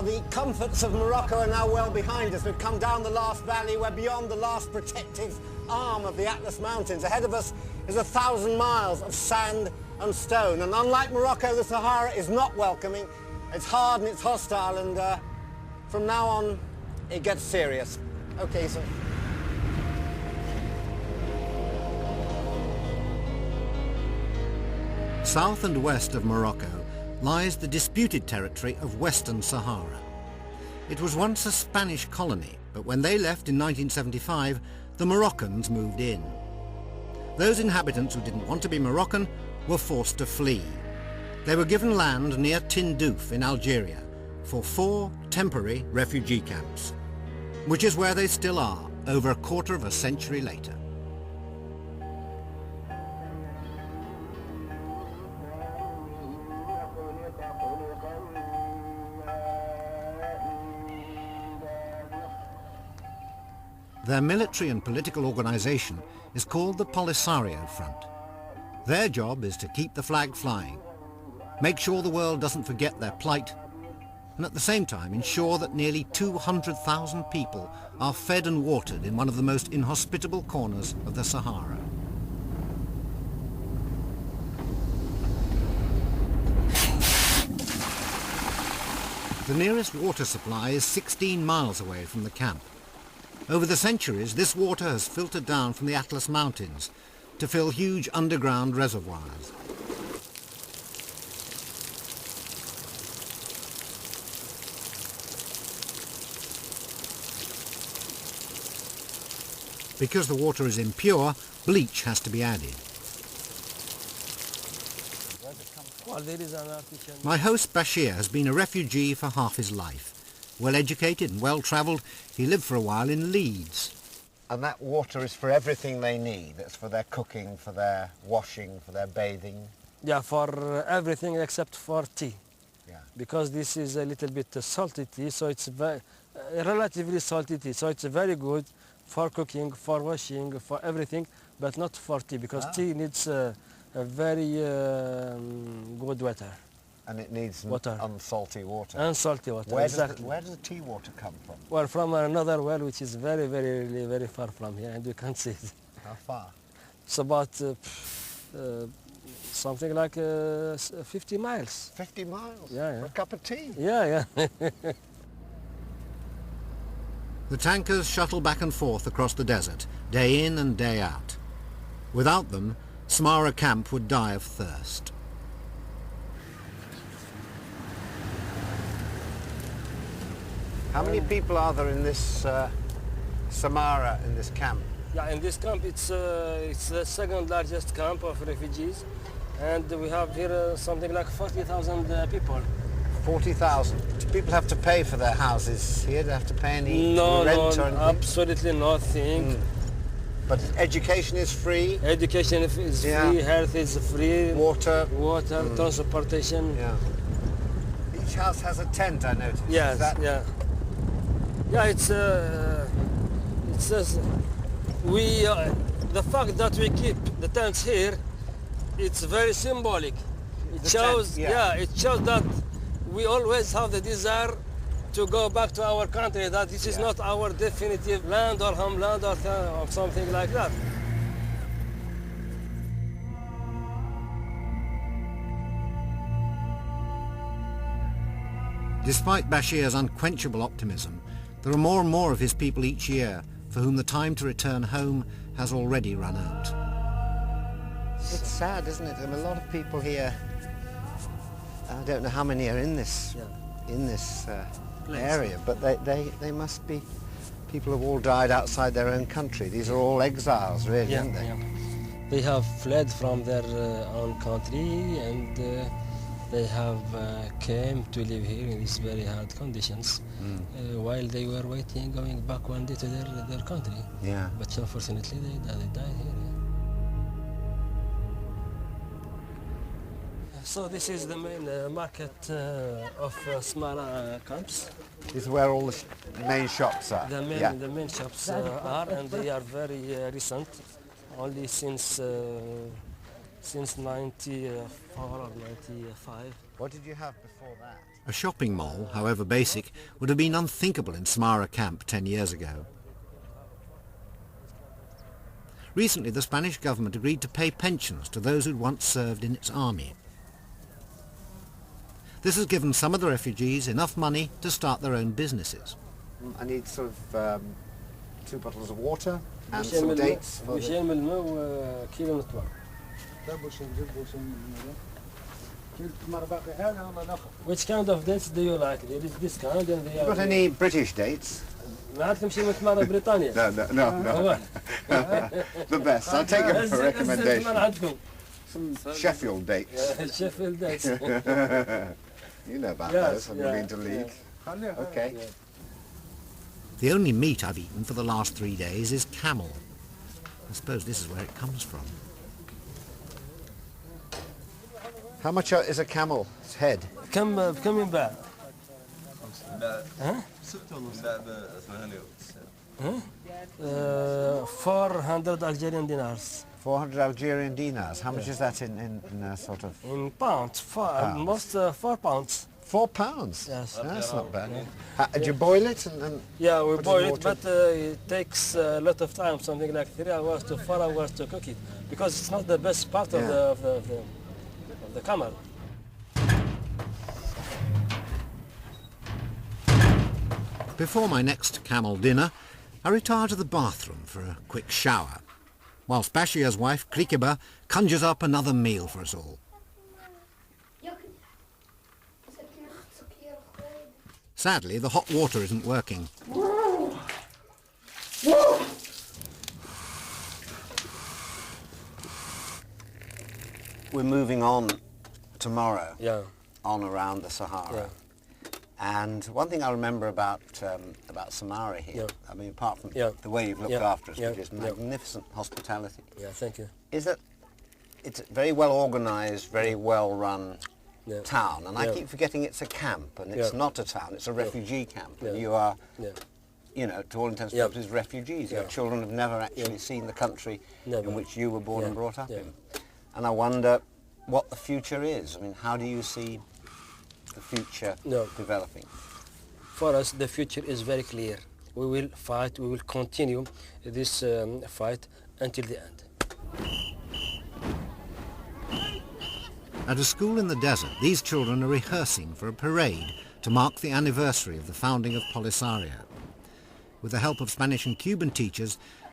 Well, the comforts of Morocco are now well behind us. We've come down the last valley. We're beyond the last protective arm of the Atlas Mountains. Ahead of us is 1,000 miles of sand and stone. And unlike Morocco, the Sahara is not welcoming. It's hard and it's hostile, and from now on, it gets serious. Okay, so... South and west of Morocco lies the disputed territory of Western Sahara. It was once a Spanish colony, but when they left in 1975, the Moroccans moved in. Those inhabitants who didn't want to be Moroccan were forced to flee. They were given land near Tindouf in Algeria for 4 temporary refugee camps, which is where they still are, over a quarter of a century later. Their military and political organisation is called the Polisario Front. Their job is to keep the flag flying, make sure the world doesn't forget their plight, and at the same time ensure that nearly 200,000 people are fed and watered in one of the most inhospitable corners of the Sahara. The nearest water supply is 16 miles away from the camp. Over the centuries, this water has filtered down from the Atlas Mountains to fill huge underground reservoirs. Because the water is impure, bleach has to be added. My host Bashir has been a refugee for half his life. Well-educated and well-travelled, he lived for a while in Leeds. And that water is for everything they need. It's for their cooking, for their washing, for their bathing. Yeah, for everything except for tea. Yeah. Because this is a little bit salty tea, so it's relatively salty tea, so it's very good for cooking, for washing, for everything, but not for tea, because tea needs a very good water. And it needs water. Unsalty water. Unsalty water, where exactly. Where does the tea water come from? Well, from another well, which is very, very far from here, and you can't see it. How far? It's about something like 50 miles. 50 miles? Yeah. For a cup of tea? Yeah. The tankers shuttle back and forth across the desert, day in and day out. Without them, Smara camp would die of thirst. How many people are there in this Samara, in this camp? Yeah, in this camp it's the second largest camp of refugees, and we have here something like 40,000 people. 40,000? Do people have to pay for their houses here? Do they have to pay any rent or anything? Absolutely nothing. But education is free? Education is free, health is free. Water? Transportation. Yeah. Each house has a tent, I noticed. Yes, yeah. Yeah, it says the fact that we keep the tents here, it's very symbolic. It shows, it shows that we always have the desire to go back to our country, that this is not our definitive land or homeland or something like that. Despite Bashir's unquenchable optimism, there are more and more of his people each year for whom the time to return home has already run out. It's sad, isn't it? There are a lot of people here. I don't know how many are in this area, but they must be people who've all died outside their own country. These are all exiles, really, aren't they? Yeah. They have fled from their own country, and they have came to live here in these very hard conditions while they were waiting, going back one day to their country. Yeah. But unfortunately, they died here. So this is the main market of Smara camps. This is where all the main shops are. The main shops are, and they are very recent, only since 94 or 95. What did you have before that? A shopping mall, however basic, would have been unthinkable in Samara camp 10 years ago. Recently, the Spanish government agreed to pay pensions to those who'd once served in its army. This has given some of the refugees enough money to start their own businesses. I need sort of 2 bottles of water and some dates. Which kind of dates do you like? There is this kind and You got any British dates? ما تمشي مثل بريطانيا. No. The best. I'll take it for recommendation. Some Sheffield dates. Sheffield dates. You know about those. Have you been to League? Okay. The only meat I've eaten for the last 3 days is camel. I suppose this is where it comes from. How much is a camel's head? بكم ينباع؟ ها؟ 400 Algerian dinars. 400 Algerian dinars. How much is that in sort of... In pounds, almost 4 pounds. 4 pounds? Yes. That's not bad. Do you boil it? And yeah, we put boil in it, water? but it takes a lot of time, something like 3 hours to 4 hours to cook it, because it's not the best part of the camel. Before my next camel dinner, I retire to the bathroom for a quick shower, whilst Bashia's wife, Krikeba, conjures up another meal for us all. Sadly, the hot water isn't working. We're moving on tomorrow, on around the Sahara. Yeah. And one thing I remember about Samara here, I mean, apart from the way you've looked after us, which is magnificent hospitality, Thank you. is that it's a very well organised, very well run town. And I keep forgetting it's a camp, and it's not a town, it's a refugee camp. And you are, you know, to all intents and purposes, refugees. Your children have never actually seen the country in which you were born and brought up in. And I wonder what the future is. I mean, how do you see the future developing? For us, the future is very clear. We will fight, we will continue this fight until the end. At a school in the desert, these children are rehearsing for a parade to mark the anniversary of the founding of Polisario. With the help of Spanish and Cuban teachers,